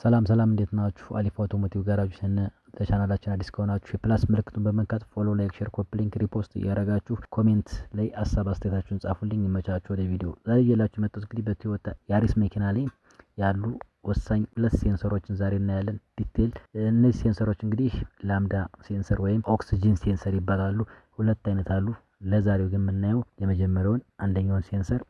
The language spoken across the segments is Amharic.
ሰላም እንዴት ናችሁ? አሊፍ አውቶሞቲቭ ጋራጅ ነን። ለቻናላችን አዲስ ከሆናችሁ የፕላስ ምልክቱን በመንካት ፎሎ፣ ላይክ፣ ሼር፣ ኮፒ ሊንክ፣ ሪፖስት እያደረጋችሁ ኮሜንት ላይ ሀሳብ አስተያየታችሁን ጻፉልኝ። ይመቻችሁ። ወደ ቪዲዮ ዛሬ እየላችሁ መጣሁት እንግዲህ በቶዮታ ያሪስ መኪና ላይ ያሉ ወሳኝ ሁለት ሴንሰሮችን ዛሬ እናያለን ዲቴል። እነዚህ ሴንሰሮች እንግዲህ ላምዳ ሴንሰር ወይም ኦክሲጅን ሴንሰር ይባላሉ። ሁለት አይነት አሉ። ለዛሬው ግን የምናየው የመጀመሪያውን አንደኛውን ሴንሰር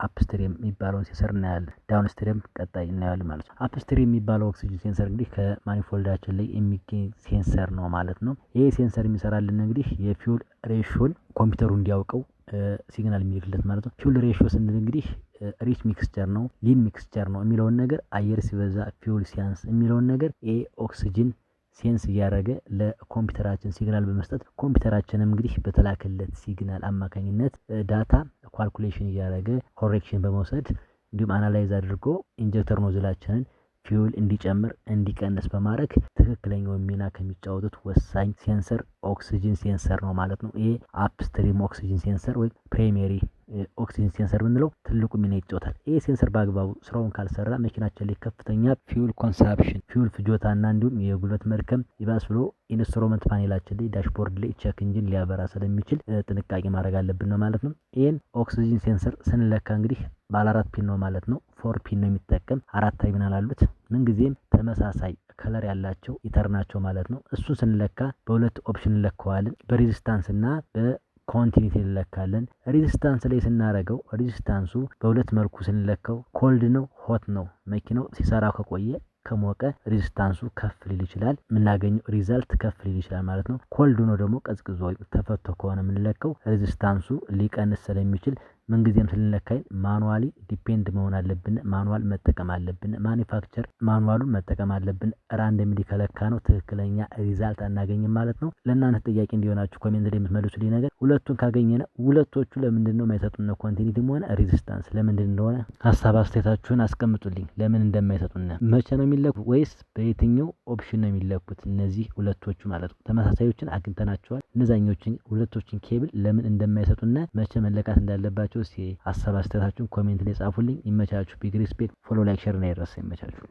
አፕስትሪም የሚባለውን ሴንሰር እናያለን። ዳውንስትሪም ቀጣይ እናያለን ማለት ነው። አፕስትሪም የሚባለው ኦክሲጅን ሴንሰር እንግዲህ ከማኒፎልዳችን ላይ የሚገኝ ሴንሰር ነው ማለት ነው። ይሄ ሴንሰር የሚሰራልን እንግዲህ የፊውል ሬሾን ኮምፒውተሩ እንዲያውቀው ሲግናል የሚልክለት ማለት ነው። ፊውል ሬሾ ስንል እንግዲህ ሪች ሚክስቸር ነው፣ ሊን ሚክስቸር ነው የሚለውን ነገር፣ አየር ሲበዛ ፊውል ሲያንስ የሚለውን ነገር ይሄ ኦክሲጅን ሴንስ እያደረገ ለኮምፒውተራችን ሲግናል በመስጠት ኮምፒውተራችንም እንግዲህ በተላከለት ሲግናል አማካኝነት ዳታ ካልኩሌሽን እያደረገ ኮሬክሽን በመውሰድ እንዲሁም አናላይዝ አድርጎ ኢንጀክተር ኖዝላችንን ፊውል እንዲጨምር እንዲቀንስ በማድረግ ትክክለኛውን ሚና ከሚጫወቱት ወሳኝ ሴንሰር ኦክሲጅን ሴንሰር ነው ማለት ነው። ይሄ አፕስትሪም ኦክሲጅን ሴንሰር ወይም ፕራይሜሪ ኦክሲጅን ሴንሰር ብንለው ትልቁ ሚና ይጫወታል። ይሄ ሴንሰር በአግባቡ ስራውን ካልሰራ መኪናችን ላይ ከፍተኛ ፊውል ኮንሳፕሽን ፊውል ፍጆታና እንዲሁም የጉልበት መድከም ይባስ ብሎ ኢንስትሩመንት ፓኔላችን ላይ ዳሽቦርድ ላይ ቼክ ኢንጂን ሊያበራ ስለሚችል ጥንቃቄ ማድረግ አለብን ነው ማለት ነው። ይሄን ኦክሲጅን ሴንሰር ስንለካ እንግዲህ ባለ 4 ፒን ነው ማለት ነው። 4 ፒን ነው የሚጠቀም 4 ተርሚናል አሉት። ምንጊዜም ተመሳሳይ ከለር ያላቸው ኢተርናቸው ማለት ነው። እሱን ስንለካ በሁለት ኦፕሽን እንለካዋለን። በሬዚስታንስ እና በኮንቲኒቲ እንለካለን። ሬዚስታንስ ላይ ስናረገው ሬዚስታንሱ በሁለት መልኩ ስንለካው ኮልድ ነው ሆት ነው። መኪናው ሲሰራ ከቆየ ከሞቀ ሬዚስታንሱ ከፍ ሊል ይችላል፣ የምናገኘው ሪዛልት ከፍ ሊል ይችላል ማለት ነው። ኮልድ ነው ደግሞ ቀዝቅዞ ተፈቶ ከሆነ የምንለካው ሬዚስታንሱ ሊቀንስ ስለሚችል ምንጊዜም ስንለካይ ማኑዋሊ ዲፔንድ መሆን አለብን። ማኑዋል መጠቀም አለብን። ማኒፋክቸር ማኑዋሉን መጠቀም አለብን። ራንደምሊ ከለካ ነው ትክክለኛ ሪዛልት አናገኝም ማለት ነው። ለእናንተ ጥያቄ እንዲሆናችሁ ኮሜንት ላይ የምትመልሱልኝ ነገር ሁለቱን ካገኘነ ሁለቶቹ ለምንድን ነው የማይሰጡን ኮንቲኒቲም ሆነ ሬዚስታንስ ለምንድን እንደሆነ ሀሳብ አስተያየታችሁን አስቀምጡልኝ። ለምን እንደማይሰጡን መቼ ነው የሚለኩ ወይስ በየትኛው ኦፕሽን ነው የሚለኩት? እነዚህ ሁለቶቹ ማለት ነው ተመሳሳዮችን አግኝተናቸዋል። እነዛኞችን ሁለቶችን ኬብል ለምን እንደማይሰጡና መቼ መለካት እንዳለባቸው ሀሳብ አስተያየታችሁን ኮሜንት ላይ ጻፉልኝ። ይመቻችሁ። ቢግ ሪስፔክት። ፎሎ፣ ላይክ፣ ሼር እና ይረሳ። ይመቻችሁ።